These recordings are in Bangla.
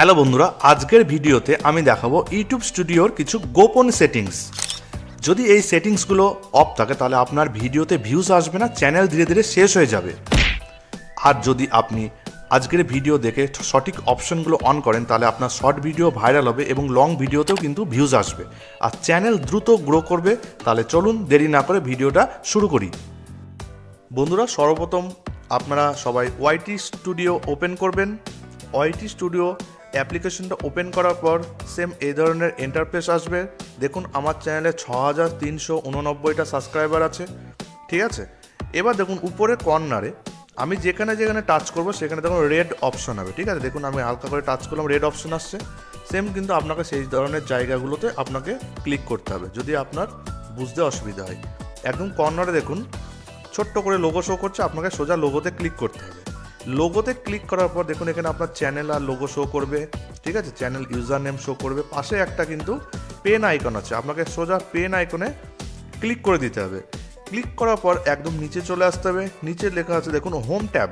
হ্যালো বন্ধুরা, আজকের ভিডিওতে আমি দেখাবো ইউটিউব স্টুডিওর কিছু গোপন সেটিংস। যদি এই সেটিংসগুলো অফ থাকে তাহলে আপনার ভিডিওতে ভিউজ আসবে না, চ্যানেল ধীরে ধীরে শেষ হয়ে যাবে। আর যদি আপনি আজকের ভিডিও দেখে সঠিক অপশনগুলো অন করেন তাহলে আপনার শর্ট ভিডিও ভাইরাল হবে এবং লং ভিডিওতেও কিন্তু ভিউজ আসবে আর চ্যানেল দ্রুত গ্রো করবে। তাহলে চলুন দেরি না করে ভিডিওটা শুরু করি। বন্ধুরা, সর্বপ্রথম আপনারা সবাই ওয়াইটি স্টুডিও ওপেন করবেন। ওয়াইটি স্টুডিও অ্যাপ্লিকেশনটা ওপেন করার পর সেম এই ধরনের ইন্টারফেস আসবে। দেখুন আমার চ্যানেলে 6389টা সাবস্ক্রাইবার আছে, ঠিক আছে। এবার দেখুন উপরে কর্নারে আমি যেখানে যেখানে টাচ করব সেখানে দেখুন রেড অপশন হবে, ঠিক আছে। দেখুন আমি হালকা করে টাচ করলাম, রেড অপশন আসছে। সেম কিন্তু আপনাকে সেই ধরনের জায়গাগুলোতে আপনাকে ক্লিক করতে হবে যদি আপনার বুঝতে অসুবিধা হয়। একদম কর্নারে দেখুন ছোট্ট করে লোগো শো করছে, আপনাকে সোজা লোগোতে ক্লিক করতে হবে। লোগোতে ক্লিক করার পর দেখুন এখানে আপনার চ্যানেল আর লোগো শো করবে, ঠিক আছে। চ্যানেল ইউজার নেম শো করবে। পাশে একটা কিন্তু পেন আইকন আছে, আপনাকে সোজা পেন আইকনে ক্লিক করে দিতে হবে। ক্লিক করার পর একদম নিচে চলে আসতে হবে। নিচে লেখা আছে দেখুন হোম ট্যাব।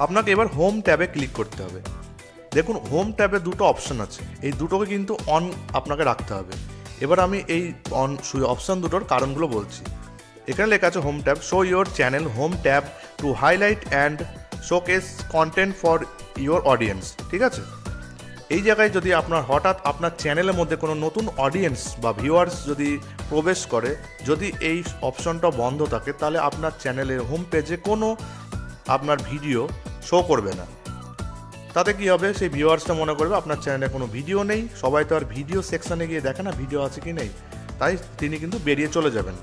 আপনাকে এবার হোম ট্যাবে ক্লিক করতে হবে। দেখুন হোম ট্যাবে দুটো অপশন আছে, এই দুটোকে কিন্তু অন আপনাকে রাখতে হবে। এবার আমি এই অপশন দুটোর কারণগুলো বলছি। এখানে লেখা আছে home tab, show your channel home tab to highlight and showcase content for your audience, ঠিক আছে। এই জায়গায় যদি হঠাৎ আপনার চ্যানেলের মধ্যে কোনো নতুন অডিয়েন্স বা ভিউয়ার্স যদি প্রবেশ করে, যদি এই অপশনটা বন্ধ থাকে তাহলে আপনার চ্যানেলের হোম পেজে কোনো আপনার ভিডিও শো করবে না। তাতে কি হবে, সেই ভিউয়ার্সটা মনে করবে আপনার চ্যানেলে কোনো ভিডিও নেই। সবাই তো আর ভিডিও সেকশানে গিয়ে দেখে না ভিডিও আছে কি নেই, তাই তিনি কিন্তু বেরিয়ে চলে যাবেন।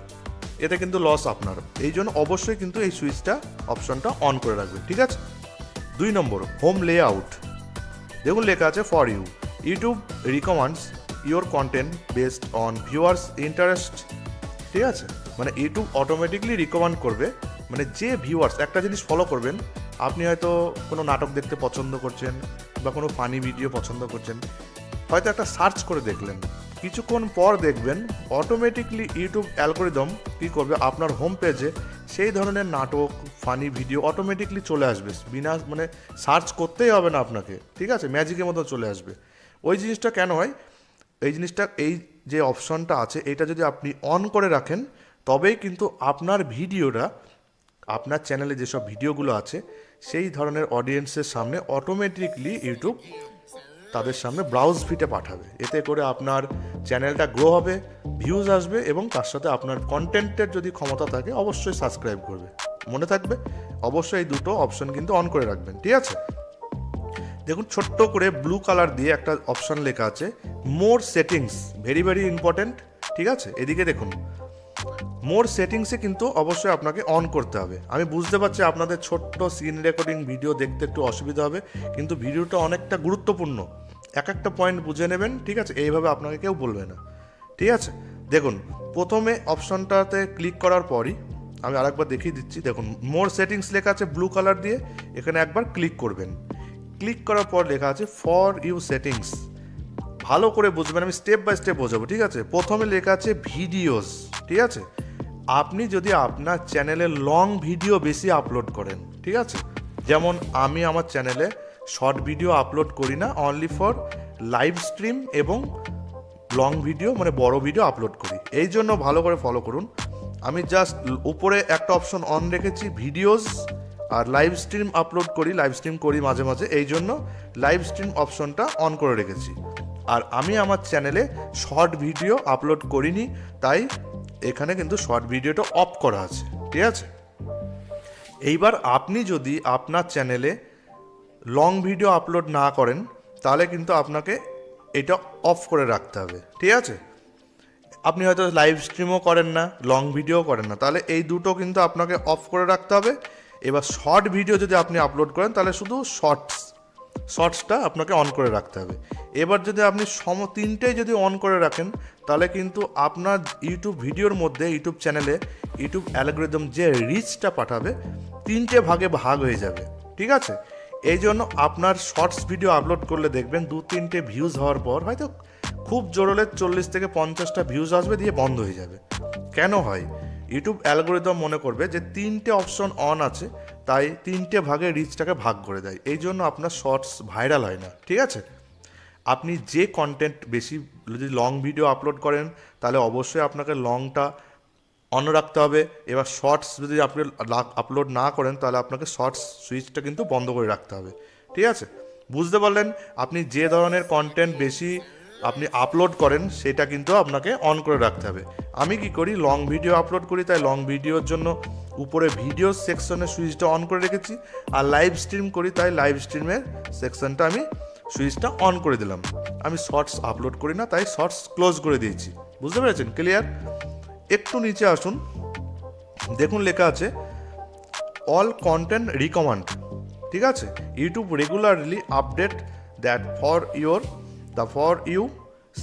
এতে কিন্তু লস আপনার। এই জন্য অবশ্যই কিন্তু এই সুইচটা অপশনটা অন করে রাখবে, ঠিক আছে। 2 নম্বর হোম লেআউট। দেখুন লেখা আছে for you, YouTube recommends your content based on viewers interest, ঠিক আছে। মানে ইউটিউব অটোমেটিকলি রিকমেন্ড করবে, মানে যে ভিউয়ার্স একটা জিনিস ফলো করবেন। আপনি হয়তো কোনো নাটক দেখতে পছন্দ করছেন বা কোনো ফানি ভিডিও পছন্দ করছেন, হয়তো একটা সার্চ করে দেখলেন, কিছুক্ষণ পর দেখবেন অটোমেটিকলি ইউটিউব অ্যালগরিদম কী করবে, আপনার হোম পেজে সেই ধরনের নাটক ফানি ভিডিও অটোমেটিকলি চলে আসবে, বিনা মানে সার্চ করতেই হবে না আপনাকে, ঠিক আছে। ম্যাজিকের মতো চলে আসবে। ওই জিনিসটা কেন হয়, এই জিনিসটা এই যে অপশনটা আছে এটা যদি আপনি অন করে রাখেন তবেই কিন্তু আপনার ভিডিওটা, আপনার চ্যানেলে যেসব ভিডিওগুলো আছে সেই ধরনের অডিয়েন্সের সামনে অটোমেটিকলি ইউটিউব তাদের সামনে ব্রাউজ ফিটে পাঠাবে। এতে করে আপনার চ্যানেলটা গ্রো হবে, ভিউজ আসবে এবং তার সাথে আপনার কন্টেন্টের যদি ক্ষমতা থাকে অবশ্যই সাবস্ক্রাইব করবে। মনে থাকবে অবশ্যই এই দুটো অপশন কিন্তু অন করে রাখবেন, ঠিক আছে। দেখুন ছোট্ট করে ব্লু কালার দিয়ে একটা অপশন লেখা আছে মোর সেটিংস, ভেরি ভেরি ইম্পর্টেন্ট, ঠিক আছে। এদিকে দেখুন মোর সেটিংসে কিন্তু অবশ্যই আপনাকে অন করতে হবে। আমি বুঝতে পারছি আপনাদের ছোট্ট স্ক্রিন রেকর্ডিং ভিডিও দেখতে একটু অসুবিধা হবে, কিন্তু ভিডিওটা অনেকটা গুরুত্বপূর্ণ, এক একটা পয়েন্ট বুঝে নেবেন, ঠিক আছে। এইভাবে আপনাকে কেউ বলবে না, ঠিক আছে। দেখুন প্রথমে অপশনটাতে ক্লিক করার পরই আমি আরেকবার দেখিয়ে দিচ্ছি। দেখুন মোর সেটিংস লেখা আছে ব্লু কালার দিয়ে, এখানে একবার ক্লিক করবেন। ক্লিক করার পর লেখা আছে ফর ইউ সেটিংস, ভালো করে বুঝবেন, আমি স্টেপ বাই স্টেপ বোঝাবো, ঠিক আছে। প্রথমে লেখা আছে ভিডিওস, ঠিক আছে। আপনি যদি আপনার চ্যানেলে লং ভিডিও বেশি আপলোড করেন, ঠিক আছে, যেমন আমি আমার চ্যানেলে শর্ট ভিডিও আপলোড করি না, অনলি ফর লাইভ স্ট্রিম এবং লং ভিডিও মানে বড় ভিডিও আপলোড করি। এই জন্য ভালো করে ফলো করুন। আমি জাস্ট উপরে একটা অপশন অন রেখেছি ভিডিওস, আর লাইভ স্ট্রিম আপলোড করি, লাইভ স্ট্রিম করি মাঝে মাঝে, এই জন্য লাইভ স্ট্রিম অপশনটা অন করে রেখেছি। আর আমি আমার চ্যানেলে শর্ট ভিডিও আপলোড করিনি, তাই এখানে কিন্তু শর্ট ভিডিওটা অফ করা আছে, ঠিক আছে। এইবার আপনি যদি আপনার চ্যানেলে লং ভিডিও আপলোড না করেন তাহলে কিন্তু আপনাকে এটা অফ করে রাখতে হবে, ঠিক আছে। আপনি হয়তো লাইভ স্ট্রিমও করেন না, লং ভিডিও করেন না, তাহলে এই দুটো কিন্তু আপনাকে অফ করে রাখতে হবে। এবার শর্ট ভিডিও যদি আপনি আপলোড করেন তাহলে শুধু শর্টসটা আপনাকে অন করে রাখতে হবে। এবার যদি আপনি তিনটেই যদি অন করে রাখেন তাহলে কিন্তু আপনার ইউটিউব ভিডিওর মধ্যে ইউটিউব চ্যানেলে ইউটিউব অ্যালগরিদম যে রিচটা পাঠাবে 3টে ভাগে ভাগ হয়ে যাবে, ঠিক আছে। এই জন্য আপনার শর্টস ভিডিও আপলোড করলে দেখবেন 2-3টে ভিউজ হওয়ার পর হয়তো খুব জোর হলে 40 থেকে 50টা ভিউজ আসবে, দিয়ে বন্ধ হয়ে যাবে। কেন হয়, ইউটিউব অ্যালগরিদম মনে করবে যে 3টে অপশন অন আছে, তাই 3টে ভাগে রিচটাকে ভাগ করে দেয়, এই জন্য আপনার শর্টস ভাইরাল হয় না। ঠিক আছে, আপনি যে কন্টেন্ট বেশি, যদি লং ভিডিও আপলোড করেন তাহলে অবশ্যই আপনাকে লংটা অন রাখতে হবে। এবার শর্টস যদি আপনি আপলোড না করেন তাহলে আপনাকে শর্টস সুইচটা কিন্তু বন্ধ করে রাখতে হবে। ঠিক আছে, বুঝতে পারলেন? আপনি যে ধরনের কন্টেন্ট বেশি আপনি আপলোড করেন সেটা কিন্তু আপনাকে অন করে রাখতে হবে। আমি কি করি, লং ভিডিও আপলোড করি, তাই লং ভিডিওর জন্য উপরে ভিডিও সেকশনের সুইচটা অন করে রেখেছি, আর লাইভ স্ট্রিম করি তাই লাইভ স্ট্রিমের সেকশনটা আমি সুইচটা অন করে দিলাম। আমি শর্টস আপলোড করি না তাই শর্টস ক্লোজ করে দিয়েছি। বুঝতে পেরেছেন? ক্লিয়ার? একটু নিচে আসুন, দেখুন লেখা আছে অল কন্টেন্ট রিকমেন্ড। ঠিক আছে, YouTube regularly update that for you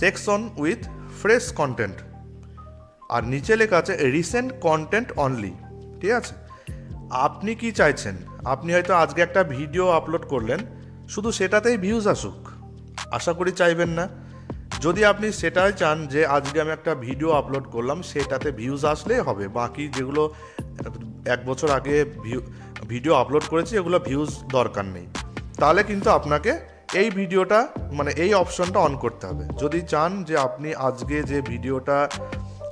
section with fresh content. আর নিচে লেখা আছে রিসেন্ট কন্টেন্ট অনলি। ঠিক আছে, আপনি কি চাইছেন? আপনি হয়তো আজকে একটা ভিডিও আপলোড করলেন, শুধু সেটাতেই ভিউজ আসুক, আশা করি চাইবেন না। যদি আপনি সেটাই চান যে আজকে আমি একটা ভিডিও আপলোড করলাম সেটাতে ভিউজ আসলেই হবে, বাকি যেগুলো 1 বছর আগে ভিডিও আপলোড করেছি এগুলো ভিউজ দরকার নেই, তাহলে কিন্তু আপনাকে এই ভিডিওটা মানে এই অপশনটা অন করতে হবে। যদি চান যে আপনি আজকে যে ভিডিওটা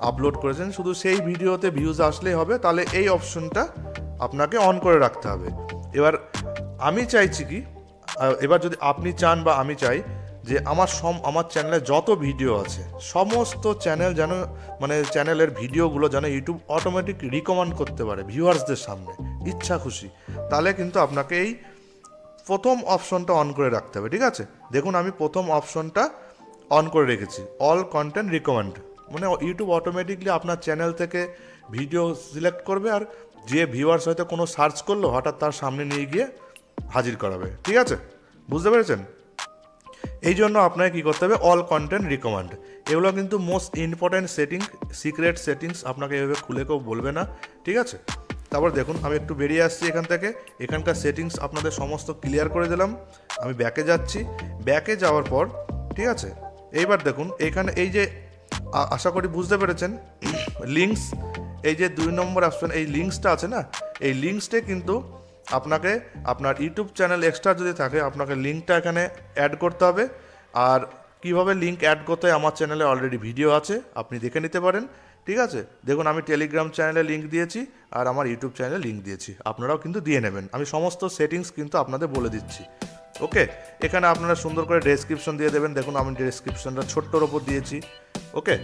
আপলোড করেছেন শুধু সেই ভিডিওতে ভিউজ আসলেই হবে, তাহলে এই অপশনটা আপনাকে অন করে রাখতে হবে। এবার আমি চাইছি কি, এবার যদি আপনি চান বা আমি চাই যে আমার চ্যানেলে যত ভিডিও আছে সমস্ত চ্যানেল যেন মানে চ্যানেলের ভিডিওগুলো যেন ইউটিউব অটোমেটিক রিকমেন্ড করতে পারে ভিউয়ার্সদের সামনে ইচ্ছা খুশি, তাহলে কিন্তু আপনাকে এই প্রথম অপশনটা অন করে রাখতে হবে। ঠিক আছে, দেখুন আমি প্রথম অপশনটা অন করে রেখেছি, অল কন্টেন্ট রিকমেন্ড, মানে ইউটিউব অটোমেটিকলি আপনার চ্যানেল থেকে ভিডিও সিলেক্ট করবে, আর যে ভিউয়ার্স হয়তো কোনো সার্চ করলো হঠাৎ তার সামনে নিয়ে গিয়ে হাজির করাবে। ঠিক আছে, বুঝতে পেরেছেন? এই জন্য আপনাকে কী করতে হবে, অল কন্টেন্ট রিকমেন্ড। এগুলো কিন্তু মোস্ট ইম্পর্ট্যান্ট সিক্রেট সেটিংস, আপনাকে এভাবে খুলে কেউ বলবে না। ঠিক আছে, তারপর দেখুন আমি একটু বেরিয়ে আসছি এখান থেকে, এখানকার সেটিংস আপনাদের সমস্ত ক্লিয়ার করে দিলাম। আমি ব্যাকে যাচ্ছি, ব্যাকে যাওয়ার পর ঠিক আছে, এইবার দেখুন এখানে এই যে আশা করি বুঝতে পেরেছেন লিঙ্কস, এই যে 2 নম্বর অপশন, এই লিঙ্কসটা আছে না, এই লিঙ্কসটা কিন্তু আপনাকে আপনার ইউটিউব চ্যানেল এক্সট্রা যদি থাকে আপনাকে লিঙ্কটা এখানে অ্যাড করতে হবে। আর কিভাবে লিঙ্ক অ্যাড করতে হয় আমার চ্যানেলে অলরেডি ভিডিও আছে, আপনি দেখে নিতে পারেন। ঠিক আছে, দেখুন আমি টেলিগ্রাম চ্যানেলে লিঙ্ক দিয়েছি আর আমার ইউটিউব চ্যানেলে লিঙ্ক দিয়েছি, আপনারাও কিন্তু দিয়ে নেবেন। আমি সমস্ত সেটিংস কিন্তু আপনাদের বলে দিচ্ছি। ওকে, এখানে আপনারা সুন্দর করে ডেসক্রিপশন দিয়ে দেবেন, দেখুন আমি ডেসক্রিপশনটা ছোট্টর ওপর দিয়েছি। ওকে,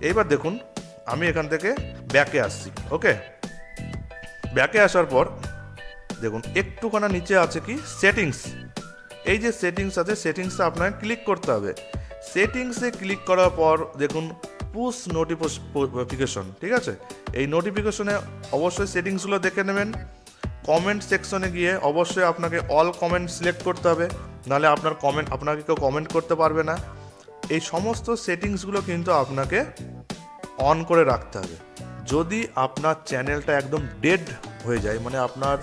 এইবার দেখুন আমি এখান থেকে ব্যাকে আসছি। ওকে, ব্যাকে আসার পর দেখুন একটুখানা নিচে আছে কি সেটিংস, এই যে সেটিংস আছে সেটিংসে আপনাকে ক্লিক করতে হবে। সেটিংসে ক্লিক করার পর দেখুন পুশ নোটিফিকেশন। ঠিক আছে, এই নোটিফিকেশনে অবশ্যই সেটিংসগুলো দেখে নেবেন। কমেন্ট সেকশনে গিয়ে অবশ্যই আপনাকে অল কমেন্ট সিলেক্ট করতে হবে, নাহলে আপনাকে কেউ কমেন্ট করতে পারবে না। এই সমস্ত সেটিংসগুলো কিন্তু আপনাকে অন করে রাখতে হবে। যদি আপনার চ্যানেলটা একদম ডেড হয়ে যায়, মানে আপনার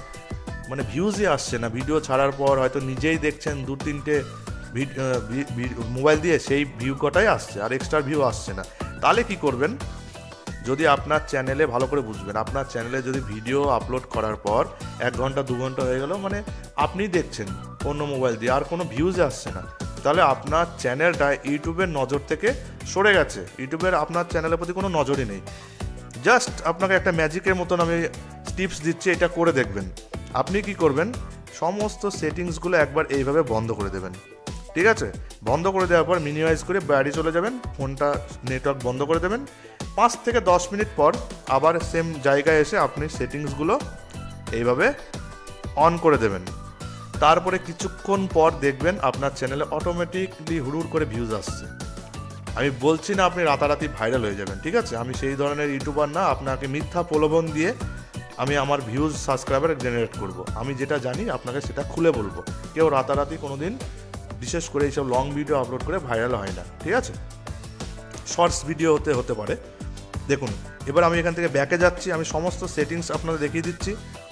ভিউজই আসছে না, ভিডিও ছাড়ার পর হয়তো নিজেই দেখছেন 2-3টে মোবাইল দিয়ে সেই ভিউ কটাই আসছে আর এক্সট্রা ভিউ আসছে না, তাহলে কি করবেন? যদি আপনার চ্যানেলে ভালো করে বুঝবেন, আপনার চ্যানেলে যদি ভিডিও আপলোড করার পর 1 ঘন্টা 2 ঘন্টা হয়ে গেল, মানে আপনি দেখছেন অন্য মোবাইল দিয়ে আর কোনো ভিউজ আসছে না, তাহলে আপনার চ্যানেলটা ইউটিউবের নজর থেকে সরে গেছে, ইউটিউবের আপনার চ্যানেলের প্রতি কোনো নজরই নেই। জাস্ট আপনাকে একটা ম্যাজিকের মতন আমি টিপস দিচ্ছি, এটা করে দেখবেন। আপনি কি করবেন, সমস্ত সেটিংসগুলো একবার এইভাবে বন্ধ করে দেবেন। ঠিক আছে, বন্ধ করে দেওয়ার পর মিনিমাইজ করে বাড়ি চলে যাবেন, ফোনটা নেটওয়ার্ক বন্ধ করে দেবেন। 5 থেকে 10 মিনিট পর আবার সেম জায়গায় এসে আপনি সেটিংসগুলো এইভাবে অন করে দেবেন। তারপরে কিছুক্ষণ পর দেখবেন আপনার চ্যানেলে অটোমেটিকলি হুড় করে ভিউজ আসছে। আমি বলছি না আপনি রাতারাতি ভাইরাল হয়ে যাবেন, ঠিক আছে, আমি সেই ধরনের ইউটিউবার না আপনাকে মিথ্যা প্রলোভন দিয়ে আমি আমার ভিউজ সাবস্ক্রাইবার জেনারেট করব। আমি যেটা জানি আপনাকে সেটা খুলে বলবো। কেউ রাতারাতি কোনো দিন বিশেষ করে এইসব লং ভিডিও আপলোড করে ভাইরাল হয় না, ঠিক আছে, শর্টস ভিডিও হতে পারে। দেখুন এবার আমি এখান থেকে ব্যাকে যাচ্ছি, আমি সমস্ত সেটিংস আপনাদের দেখিয়ে দিচ্ছি।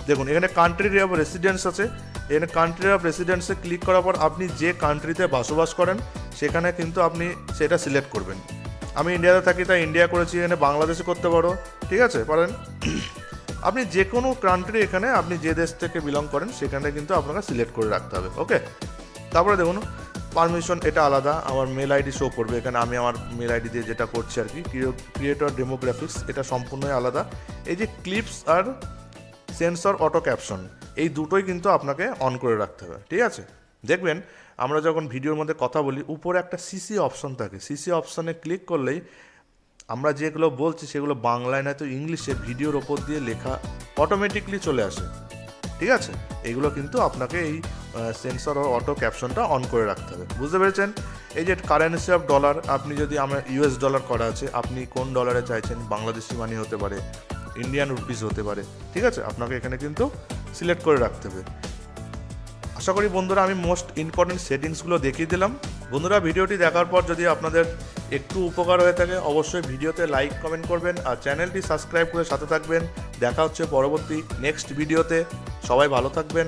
দেখুন এখানে কান্ট্রি অফ রেসিডেন্স আছে, এখানে কান্ট্রি অফ রেসিডেন্সে ক্লিক করার পর আপনি যে কান্ট্রিতে বসবাস করেন সেখানে কিন্তু আপনি সেটা সিলেক্ট করবেন। আমি ইন্ডিয়াতে থাকি তাই ইন্ডিয়া করেছি, এখানে বাংলাদেশে করতে পারো, ঠিক আছে, পারেন। আপনি যে কোনো কান্ট্রি এখানে আপনি যে দেশ থেকে বিলং করেন সেখানে কিন্তু আপনাকে সিলেক্ট করে রাখতে হবে। ওকে, তারপরে দেখুন পারমিশন, এটা আলাদা। আমার মেল আইডি শো করবে এখানে, আমি আমার মেল আইডি দিয়ে যেটা করছি আর কি। ক্রিয়েটর ডেমোগ্রাফিক্স এটা সম্পূর্ণই আলাদা। এই যে ক্লিপস আর সেন্সর অটো ক্যাপশন, এই দুটোই কিন্তু আপনাকে অন করে রাখতে হবে, ঠিক আছে। দেখবেন আমরা যখন ভিডিওর মধ্যে কথা বলি উপরে একটা সিসি অপশন থাকে, সিসি অপশনে ক্লিক করলেই আমরা যেগুলো বলছি সেগুলো বাংলায় নয়তো ইংলিশে ভিডিওর ওপর দিয়ে লেখা অটোমেটিকলি চলে আসে, ঠিক আছে। এগুলো কিন্তু আপনাকে এই সেন্সর ও অটো ক্যাপশনটা অন করে রাখতে হবে, বুঝতে পেরেছেন। এই যে কারেন্সি অফ ডলার, আপনি যদি আমার ইউএস ডলার করা আছে, আপনি কোন ডলারে চাইছেন, বাংলাদেশি মানি হতে পারে, ইন্ডিয়ান রুপিস হতে পারে, ঠিক আছে, আপনাকে এখানে কিন্তু সিলেক্ট করে রাখতে হবে। আশা করি বন্ধুরা আমি মোস্ট ইম্পর্টেন্ট সেটিংসগুলো দেখিয়ে দিলাম। বন্ধুরা ভিডিওটি দেখার পর যদি আপনাদের একটু উপকার হয়ে থাকে অবশ্যই ভিডিওতে লাইক কমেন্ট করবেন আর চ্যানেলটি সাবস্ক্রাইব করে সাথে থাকবেন। দেখা হচ্ছে পরবর্তী নেক্সট ভিডিওতে। সবাই ভালো থাকবেন।